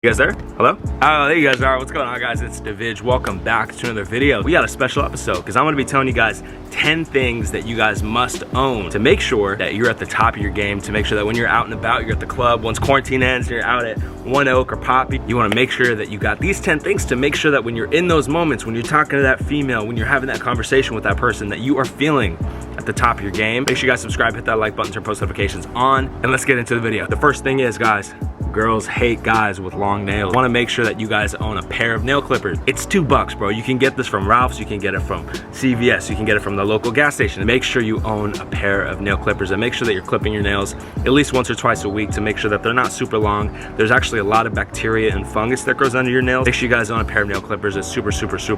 You guys there? Hello? Oh, there you guys are. What's going on, guys? It's Divij. Welcome back to another video. We got a special episode because I'm going to be telling you guys 10 things that you guys must own to make sure that you're at the top of your game, to make sure that when you're out and about, you're at the club, once quarantine ends, and you're out at One Oak or Poppy, you want to make sure that you got these 10 things to make sure that when you're in those moments, when you're talking to that female, when you're having that conversation with that person, that you are feeling at the top of your game. Make sure you guys subscribe, hit that like button, turn post notifications on, and let's get into the video. The first thing is, guys, girls hate guys with long nails. Want to make sure that you guys own a pair of nail clippers. It's $2, bro. You can get this from Ralph's, you can get it from CVS, you can get it from the local gas station. Make sure you own a pair of nail clippers and make sure that you're clipping your nails at least once or twice a week to make sure that they're not super long. There's actually a lot of bacteria and fungus that grows under your nails. Make sure you guys own a pair of nail clippers. It's super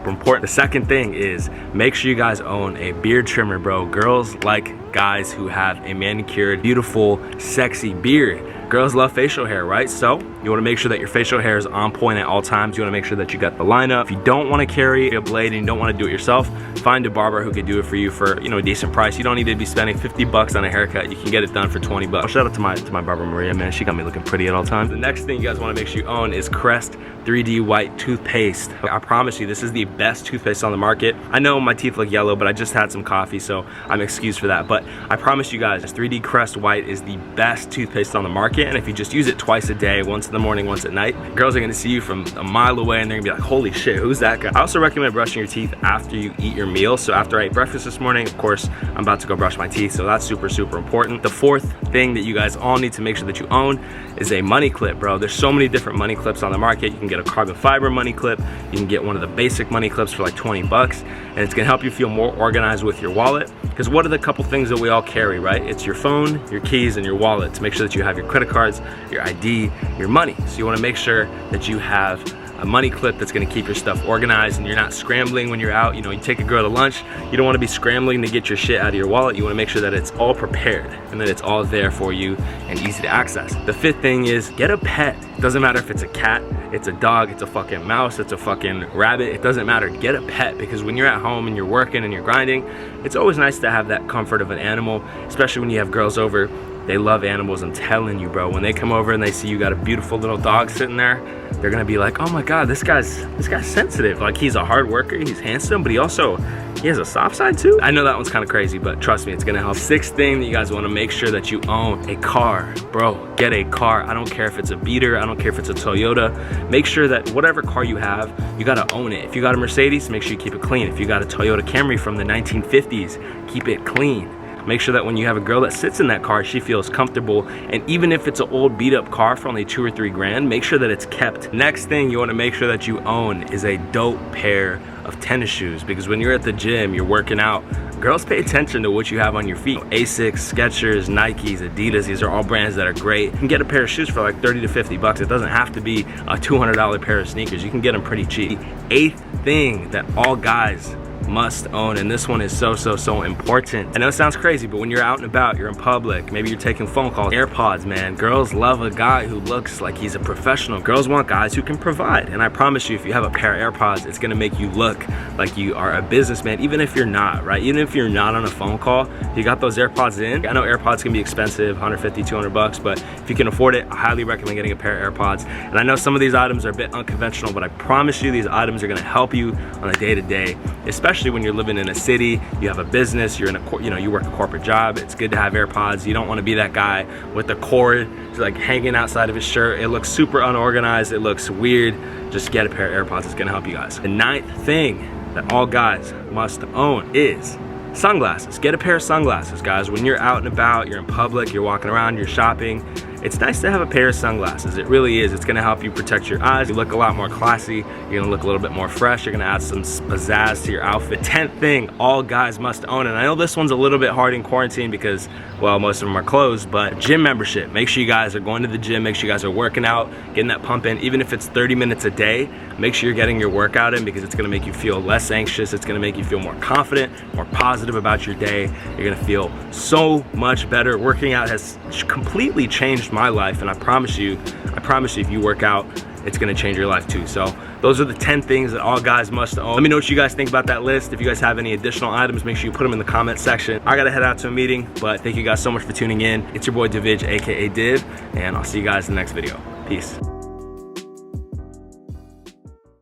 important. The second thing is make sure you guys own a beard trimmer, bro. Girls like guys who have a manicured, beautiful, sexy beard. Girls love facial hair, right? So you want to make sure that your facial hair is on point at all times. You want to make sure that you got the lineup. If you don't want to carry a blade and you don't want to do it yourself, find a barber who could do it for you for, you know, a decent price. You don't need to be spending 50 bucks on a haircut. You can get it done for 20 bucks. Shout out to my barber Maria, man. She got me looking pretty at all times. The next thing you guys want to make sure you own is Crest 3D white toothpaste. I promise you, this is the best toothpaste on the market. I know my teeth look yellow, but I just had some coffee, so I'm excused for that. But I promise you guys, 3D Crest white is the best toothpaste on the market. And if you just use it twice a day, once in the morning, once at night, girls are gonna see you from a mile away and they're gonna be like, holy shit, who's that guy? I also recommend brushing your teeth after you eat your meal. So after I ate breakfast this morning, of course, I'm about to go brush my teeth. So that's super important. The fourth thing that you guys all need to make sure that you own is a money clip, bro. There's so many different money clips on the market. You can get a carbon fiber money clip. You can get one of the basic money clips for like 20 bucks. And it's gonna help you feel more organized with your wallet. Because what are the couple things that we all carry, right? It's your phone, your keys, and your wallet to make sure that you have your credit cards, your ID, your money. So you wanna make sure that you have a money clip that's gonna keep your stuff organized and you're not scrambling when you're out. You know, you take a girl to lunch, you don't wanna be scrambling to get your shit out of your wallet. You wanna make sure that it's all prepared and that it's all there for you and easy to access. The fifth thing is get a pet. It doesn't matter if it's a cat, it's a dog, it's a fucking mouse, it's a fucking rabbit. It doesn't matter. Get a pet, because when you're at home and you're working and you're grinding, it's always nice to have that comfort of an animal, especially when you have girls over. They love animals, I'm telling you, bro. When they come over and they see you got a beautiful little dog sitting there, they're gonna be like, oh my God, this guy's sensitive. Like, he's a hard worker, he's handsome, but he has a soft side too. I know that one's kind of crazy, but trust me, it's gonna help. Sixth thing that you guys wanna make sure that you own a car. Bro, get a car. I don't care if it's a beater, I don't care if it's a Toyota. Make sure that whatever car you have, you gotta own it. If you got a Mercedes, make sure you keep it clean. If you got a Toyota Camry from the 1950s, keep it clean. Make sure that when you have a girl that sits in that car, she feels comfortable. And even if it's an old beat up car for only 2 or 3 grand, make sure that it's kept. Next thing you wanna make sure that you own is a dope pair of tennis shoes, because when you're at the gym, you're working out, girls pay attention to what you have on your feet. Asics, Skechers, Nikes, Adidas, these are all brands that are great. You can get a pair of shoes for like 30 to 50 bucks. It doesn't have to be a $200 pair of sneakers. You can get them pretty cheap. Eighth thing that all guys must own, and this one is so important. I know it sounds crazy, but when you're out and about, you're in public, maybe you're taking phone calls, AirPods, man. Girls love a guy who looks like he's a professional. Girls want guys who can provide, and I promise you, if you have a pair of AirPods, it's gonna make you look like you are a businessman, even if you're not, right? Even if you're not on a phone call, you got those AirPods in. I know AirPods can be expensive, 150, 200 bucks, but if you can afford it, I highly recommend getting a pair of AirPods. And I know some of these items are a bit unconventional, but I promise you, these items are gonna help you on a day-to-day, especially when you're living in a city, you have a business, you're in a, you know, you work a corporate job. It's good to have AirPods. You don't want to be that guy with the cord just like hanging outside of his shirt. It looks super unorganized. It looks weird. Just get a pair of AirPods. It's gonna help you guys. The ninth thing that all guys must own is sunglasses. Get a pair of sunglasses, guys. When you're out and about, you're in public, you're walking around, you're shopping, it's nice to have a pair of sunglasses. It really is. It's gonna help you protect your eyes. You look a lot more classy. You're gonna look a little bit more fresh. You're gonna add some pizzazz to your outfit. 10th thing all guys must own, and I know this one's a little bit hard in quarantine because, well, most of them are closed, but gym membership. Make sure you guys are going to the gym. Make sure you guys are working out, getting that pump in. Even if it's 30 minutes a day, make sure you're getting your workout in, because it's gonna make you feel less anxious. It's gonna make you feel more confident, more positive about your day. You're gonna feel so much better. Working out has completely changed my life, and I promise you, if you work out, it's gonna change your life too. So those are the 10 things that all guys must own. Let me know what you guys think about that list. If you guys have any additional items, make sure you put them in the comment section. I gotta head out to a meeting, but thank you guys so much for tuning in. It's your boy Divij, aka Div, and I'll see you guys in the next video. Peace.